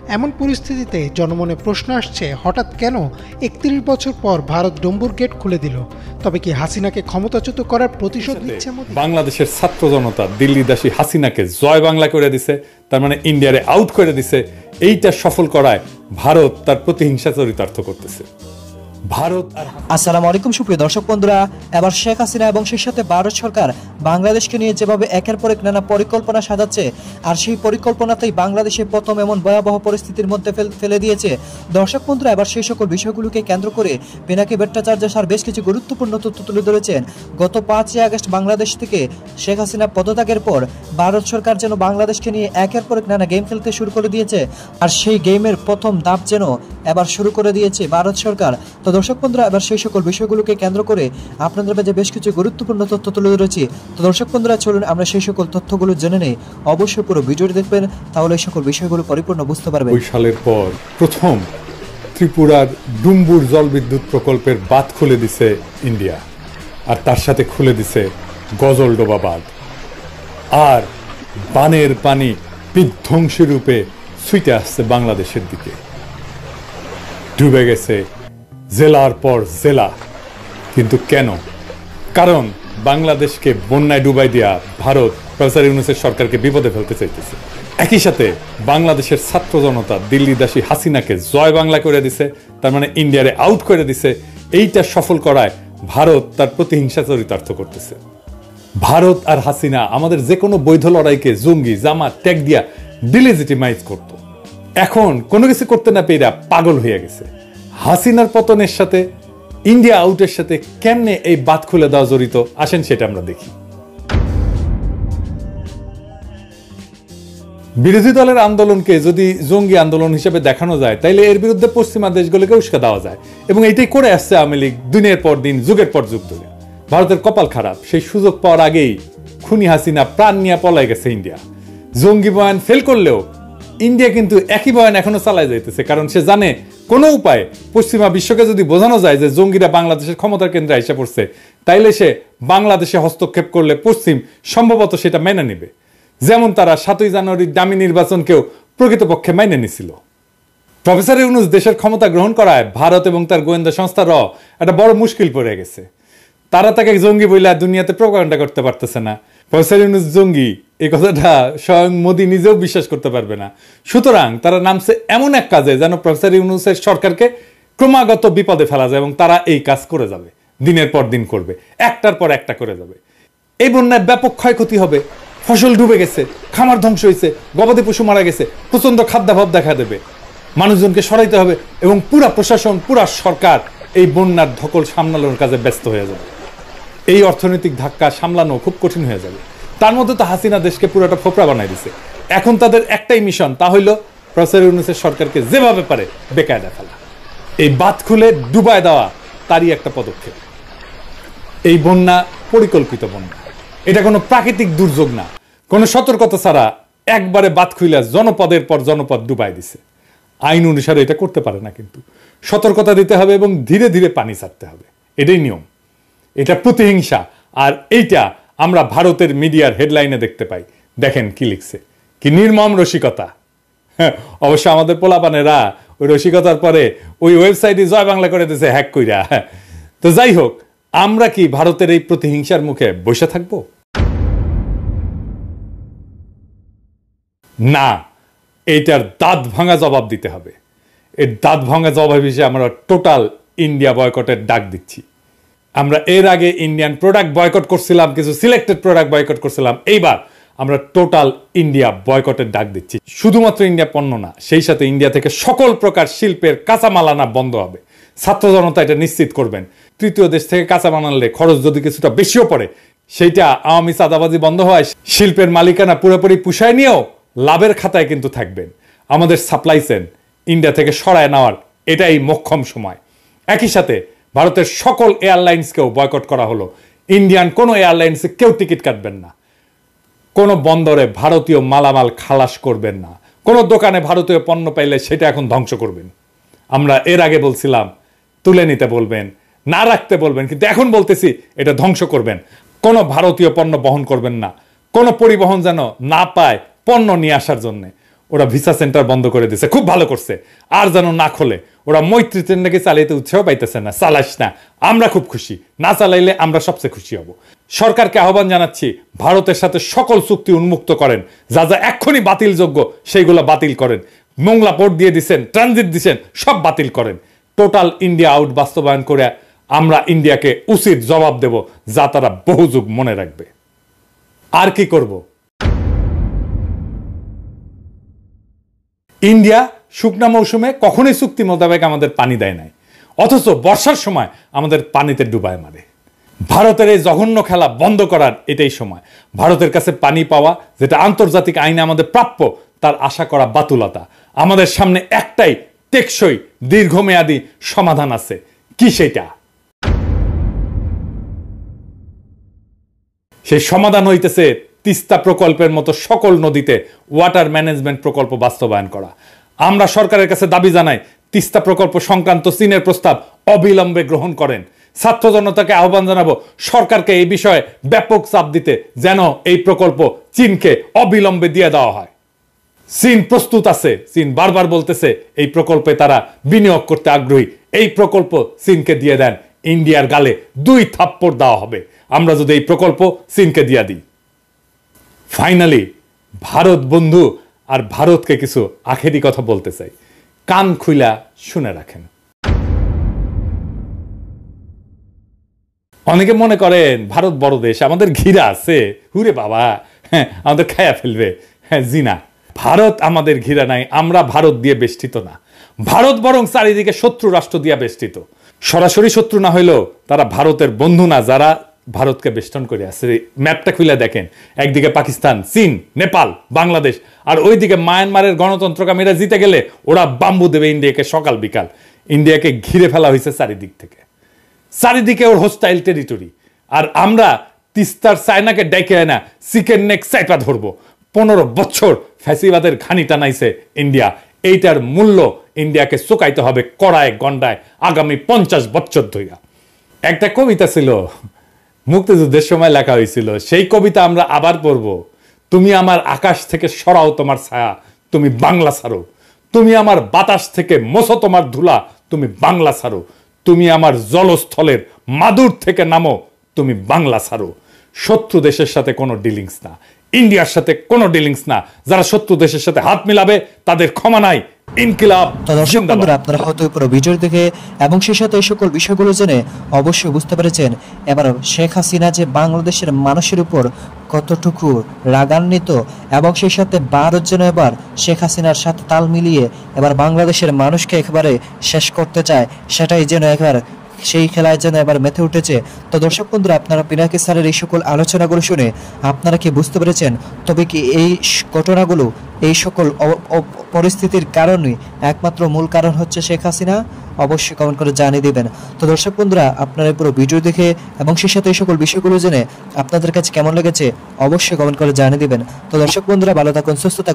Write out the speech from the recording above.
এমন পরিস্থিতিতে জনমনে প্রশ্ন আসছে, হঠাৎ কেন ৩১ বছর পর ভারত ডম্বুর গেট খুলে দিল? তবে কি হাসিনাকে ক্ষমতাচ্যুত করার প্রতিশোধ নিচ্ছে মোদি? বাংলাদেশের ছাত্র জনতা দিল্লিদাসী হাসিনাকে জয় বাংলা করে দিছে, তার মানে ইন্ডিয়ারে আউট করে দিছে। এইটা সফল করায় ভারত তার প্রতিহিংসা চরিতার্থ করতেছে। আসসালামু আলাইকুম সুপ্রিয় দর্শক বন্ধুরা, এবার শেখ হাসিনা এবং সেই সাথে ভারত সরকার বাংলাদেশকে নিয়ে যেভাবে একের পর এক নানা পরিকল্পনা সাজাচ্ছে, আর সেই পরিকল্পনাতেই বাংলাদেশে প্রথম এমন ভয়াবহ পরিস্থিতির মধ্যে ফেলে দিয়েছে। দর্শক বন্ধুরা, এবার সেই সকল বিষয়গুলোকে কেন্দ্র করে পিনাকি ভট্টাচার্য স্যার বেশ কিছু গুরুত্বপূর্ণ তথ্য তুলে ধরেছেন। গত 5ই আগস্ট বাংলাদেশ থেকে শেখ হাসিনা পদত্যাগের পর ভারত সরকার যেন বাংলাদেশকে নিয়ে একের পর এক নানা গেম খেলতে শুরু করে দিয়েছে, আর সেই গেমের প্রথম ধাপ যেন এবার শুরু করে দিয়েছে ভারত সরকার। তো দর্শক বন্ধুরা, এবার সেই সকল বিষয়গুলোকে কেন্দ্র করে আপনাদের কাছে বেশ কিছু গুরুত্বপূর্ণ তথ্য তুলে ধরেছি। তো দর্শক বন্ধুরা, চলুন আমরা সেই সকল তথ্যগুলো জেনে নেই। অবশ্যই পুরো ভিডিওটি দেখবেন, তাহলে এই সকল বিষয়গুলো পরিপূর্ণ বুঝতে পারবেন। 2 সালের পর প্রথম ত্রিপুরার ডুম্বুর জলবিদ্যুৎ প্রকল্পের বাঁধ খুলে দিছে ইন্ডিয়া, আর তার সাথে খুলে দিছে গজলডোবা বাঁধ। আর বানের পানি বিধ্বংসী রূপে ছুটে আসছে বাংলাদেশের দিকে। ডুবে গেছে জেলার পর জেলা। কিন্তু কেন? কারণ বাংলাদেশকে বন্যায় ডুবাই দিয়া ভারত প্রফেসর ইউনূসের সরকারকে বিপদে ফেলতে চাইতেছে। একই সাথে বাংলাদেশের ছাত্র জনতা দিল্লিদাসী হাসিনাকে জয় বাংলা করে দিছে, তার মানে ইন্ডিয়ারে আউট করে দিছে। এইটা সফল করায় ভারত তার প্রতিহিংসা চরিতার্থ করতেছে। ভারত আর হাসিনা আমাদের যে কোনো বৈধ লড়াইকে জঙ্গি জামাত ট্যাগ দিয়া ডিলেজিটিমাইজ করত। এখন কোনো কিছু করতে না পেরে পাগল হয়ে গেছে। হাসিনার পতনের সাথে ইন্ডিয়া আউটের সাথে কেমনে এই বাঁধ খুলে দেওয়া জড়িত, আসেন সেটা আমরা দেখি। বিরোধী দলের আন্দোলনকে যদি জঙ্গি আন্দোলন হিসেবে দেখানো যায়, তাইলে এর বিরুদ্ধে পশ্চিমা দেশগুলোকে উস্কা দেওয়া যায়, এবং এইটাই করে আসছে আওয়ামী লীগ দিনের পর দিন, যুগের পর যুগ ধরে। ভারতের কপাল খারাপ, সেই সুযোগ পাওয়ার আগেই খুনি হাসিনা প্রাণ নিয়ে পলাই গেছে ইন্ডিয়া। জঙ্গি বয়ান ফেল করলেও ইন্ডিয়া কিন্তু একই বয়ান এখনো চালায় যাইতেছে, কারণ সে জানে কোনো উপায়ে পশ্চিমা বিশ্বকে যদি বোঝানো যায় যে জঙ্গিরা বাংলাদেশের ক্ষমতার কেন্দ্রে এসে পড়ছে, তাইলে সে বাংলাদেশে হস্তক্ষেপ করলে পশ্চিম সম্ভবত সেটা মেনে নেবে। যেমন তারা 7ই জানুয়ারির দামি নির্বাচনকেও প্রকৃতপক্ষে মেনে নিছিল। প্রফেসর ইউনূস দেশের ক্ষমতা গ্রহণ করায় ভারত এবং তার গোয়েন্দা সংস্থারও একটা বড় মুশকিল পড়ে গেছে। তারা তাকে জঙ্গি বইলা দুনিয়াতে প্রোপাগান্ডা করতে পারতেছে না। প্রফেসর ইউনূস জঙ্গি এই কথাটা স্বয়ং মোদি নিজেও বিশ্বাস করতে পারবে না। সুতরাং তারা নামছে এমন এক কাজে যেন প্রফেসর ইউনূসের সরকারকে ক্রমাগত বিপদে ফেলা যায়, এবং তারা এই কাজ করে যাবে, দিনের পর দিন করবে, একটার পর একটা করে যাবে। এই বন্যায় ব্যাপক ক্ষয়ক্ষতি হবে, ফসল ডুবে গেছে, খামার ধ্বংস হয়েছে, গবাদি পশু মারা গেছে, প্রচন্ড খাদ্যাভাব দেখা দেবে, মানুষজনকে সরাইতে হবে, এবং পুরা প্রশাসন পুরা সরকার এই বন্যার ধকল সামলানোর কাজে ব্যস্ত হয়ে যাবে। এই অর্থনৈতিক ধাক্কা সামলানো খুব কঠিন হয়ে যাবে। তার মধ্যে তো হাসিনা দেশকে পুরোটা ফোপড়া বানাই দিছে। এখন তাদের একটাই মিশন, তা হইল প্রফেসর ইউনূসের সরকারকে যেভাবে পারে বেকায়দা ফেলা। এই বাঁধ খুলে ডুবায় দেওয়া তারই একটা পদক্ষেপ। এই বন্যা পরিকল্পিত বন্যা, এটা কোনো প্রাকৃতিক দুর্যোগ না। কোনো সতর্কতা ছাড়া একবারে বাঁধ খুলে জনপদের পর জনপদ ডুবাই দিছে। আইন অনুসারে এটা করতে পারে না, কিন্তু সতর্কতা দিতে হবে এবং ধীরে ধীরে পানি ছাড়তে হবে, এটাই নিয়ম। এটা প্রতিহিংসা। আর এইটা আমরা ভারতের মিডিয়ার হেডলাইনে দেখতে পাই। দেখেন কি লিখছে, কি নির্মম রসিকতা। অবশ্য আমাদের পোলাপানেরা ওই রসিকতার পরে ওই ওয়েবসাইটে জয় বাংলা করে দিয়েছে হ্যাক কইরা। তো যাই হোক, আমরা কি ভারতের এই প্রতিহিংসার মুখে বসে থাকবো? না, এইটার দাঁত ভাঙা জবাব দিতে হবে। এর দাঁত ভাঙা জবাব হিসেবে আমরা টোটাল ইন্ডিয়া বয়কটের ডাক দিচ্ছি। আমরা এর আগে ইন্ডিয়ান প্রোডাক্ট বয়কট করছিলাম, কিছু সিলেক্টেড প্রোডাক্ট বয়কট করছিলাম। এইবার আমরা টোটাল ইন্ডিয়া বয়কটের ডাক দিচ্ছি। শুধুমাত্র ইন্ডিয়া পণ্য না, সেই সাথে ইন্ডিয়া থেকে সকল প্রকার শিল্পের কাঁচামাল আনা বন্ধ হবে। ছাত্র জনতা এটা নিশ্চিত করবেন। তৃতীয় দেশ থেকে কাঁচামাল আনলে খরচ যদি কিছুটা বেশিও পড়ে, সেইটা আওয়ামী চাঁদাবাজি বন্ধ হয়, শিল্পের মালিকানা পুরোপুরি পুষায় নিয়েও লাভের খাতায় কিন্তু থাকবেন। আমাদের সাপ্লাই চেইন ইন্ডিয়া থেকে সরায় নেওয়ার এটাই মোক্ষম সময়। একই সাথে ভারতের সকল এয়ারলাইন্সকেও বয়কট করা হলো। ইন্ডিয়ান কোনো এয়ারলাইন্সে কেউ টিকিট কাটবেন না, কোনো বন্দরে ভারতীয় মালামাল খালাস করবেন না, কোনো দোকানে ভারতীয় পণ্য পাইলে সেটা এখন ধ্বংস করবেন। আমরা এর আগে বলছিলাম তুলে নিতে বলবেন, না রাখতে বলবেন, কিন্তু এখন বলতেছি এটা ধ্বংস করবেন। কোনো ভারতীয় পণ্য বহন করবেন না, কোনো পরিবহন যেন না পায় পণ্য নিয়ে আসার জন্য। ওরা ভিসা সেন্টার বন্ধ করে দিছে, খুব ভালো করছে, আর যেন না খোলে। ওরা মৈত্রী ট্রেন নাকি চালাইতে উৎসাহ পাইতেছে না, চালাইস না, আমরা খুব খুশি, না চালাইলে আমরা সবচেয়ে খুশি হব। সরকারকে আহ্বান জানাচ্ছি, ভারতের সাথে সকল চুক্তি উন্মুক্ত করেন, যা যা এক্ষুনি বাতিলযোগ্য সেইগুলো বাতিল করেন। মোংলা পোর্ট দিয়ে দিচ্ছেন, ট্রানজিট দিচ্ছেন, সব বাতিল করেন। টোটাল ইন্ডিয়া আউট বাস্তবায়ন করে আমরা ইন্ডিয়াকে উচিত জবাব দেব, যা তারা বহু যুগ মনে রাখবে। আর কি করব? ইন্ডিয়া শুকনা মৌসুমে কখনোই চুক্তি মোতাবেক আমাদের পানি দেয় নাই, অথচ বর্ষার সময় আমাদের পানিতে ডুবায় মারে। ভারতের এই জঘন্য খেলা বন্ধ করার এটাই সময়। ভারতের কাছে পানি পাওয়া, যেটা আন্তর্জাতিক আইনে আমাদের প্রাপ্য, তার আশা করা বাতুলতা। আমাদের সামনে একটাই টেকসই দীর্ঘমেয়াদী সমাধান আছে। কি সেটা? সেই সমাধান হইতেছে তিস্তা প্রকল্পের মতো সকল নদীতে ওয়াটার ম্যানেজমেন্ট প্রকল্প বাস্তবায়ন করা। আমরা সরকারের কাছে দাবি জানাই, তিস্তা প্রকল্প সংক্রান্ত চীনের প্রস্তাব অবিলম্বে গ্রহণ করেন। ছাত্র জনতাকে আহ্বান জানাবো, সরকারকে এই বিষয়ে ব্যাপক চাপ দিতে, যেন এই প্রকল্প চীনকে অবিলম্বে দিয়ে দেওয়া হয়। চীন প্রস্তুত আছে, চীন বারবার বলতেছে এই প্রকল্পে তারা বিনিয়োগ করতে আগ্রহী। এই প্রকল্প চীনকে দিয়ে দেন, ইন্ডিয়ার গালে 2 থাপ্পড় দেওয়া হবে আমরা যদি এই প্রকল্প চীনকে দিয়ে দিই। ফাইনালি ভারত বন্ধু আর ভারতকে কিছু আখেরি কথা বলতে চাই, কান খুইলা শুনে রাখেন। অনেকে মনে করেন ভারত বড় দেশ, আমাদের ঘিরা আছে, হুরে বাবা, হ্যাঁ আমাদের খায়া ফেলবে। হ্যাঁ জিনা, ভারত আমাদের ঘিরা নাই, আমরা ভারত দিয়ে বেষ্টিত না। ভারত বরং চারিদিকে শত্রু রাষ্ট্র দিয়ে বেষ্টিত। সরাসরি শত্রু না হইলেও তারা ভারতের বন্ধু না, যারা ভারতকে বেষ্টন করে আছে। ম্যাপটা খুলে দেখেন, একদিকে পাকিস্তান, চীন, নেপাল, বাংলাদেশ, আর ওইদিকে মায়ানমারের গণতন্ত্রকামীরা জিতে গেলে ওরা বাম্বু দেবে ইন্ডিয়াকে সকাল বিকাল। ইন্ডিয়াকে ঘিরে ফেলা হয়েছে চারিদিক থেকে, চারিদিকে ওর হোস্টাইল টেরিটরি। আর আমরা তিস্তার চায়নাকে ডেকে না চিকেন নেক চাইপা ধরবো। 15 বছর ফ্যাসিবাদের ঘানি টানাইছে ইন্ডিয়া, এইটার মূল্য ইন্ডিয়াকে চুকাইতে হবে কড়ায় গন্ডায় আগামী 50 বছর ধইরা। একটা কবিতা ছিল, মুক্তিযুদ্ধের সময় লেখা হয়েছিল, সেই কবিতা আমরা আবার পড়ব। তুমি আমার আকাশ থেকে সরাও তোমার ছায়া, তুমি বাংলা ছাড়ো। তুমি আমার বাতাস থেকে মোছো তোমার ধুলা, তুমি বাংলা ছাড়ো। তুমি আমার জলস্থলের মাদুর থেকে নামো, তুমি বাংলা ছাড়ো। শত্রু দেশের সাথে কোনো ডিলিংস না, ইন্ডিয়ার সাথে কোনো ডিলিংস না। যারা শত্রু দেশের সাথে হাত মিলাবে তাদের ক্ষমা নাই। ইনকিলাব। তো দর্শক বন্ধুরা, আপনারা হয়তো পুরো ভিডিও দেখে এবং সেই সাথে এই সকল বিষয়গুলো জেনে অবশ্যই বুঝতে পেরেছেন এবার শেখ হাসিনা যে বাংলাদেশের মানুষের উপর কতটুকু রাগান্বিত, এবং সেই সাথে ভারত যেন এবার শেখ হাসিনার সাথে তাল মিলিয়ে এবার বাংলাদেশের মানুষকে একেবারে শেষ করতে চায়, সেটাই যেন একবার সেই খেলায় যেন এবার মেতে উঠেছে। তো দর্শক বন্ধুরা, আপনারা পিনাকি স্যারের এই সকল আলোচনাগুলো শুনে আপনারা কি বুঝতে পেরেছেন? তবে কি এই ঘটনাগুলো, এই সকল পরিস্থিতির কারণে একমাত্র মূল কারণ হচ্ছে শেখ হাসিনা? অবশ্যই কমেন্ট করে জানিয়ে দিবেন। তো দর্শক বন্ধুরা, আপনারা পুরো ভিডিও দেখে এবং সেই সাথে এই সকল বিষয়গুলো জেনে আপনাদের কাছে কেমন লেগেছে অবশ্যই কমেন্ট করে জানিয়ে দিবেন। তো দর্শক বন্ধুরা, ভালো থাকুন, সুস্থ থাকুন।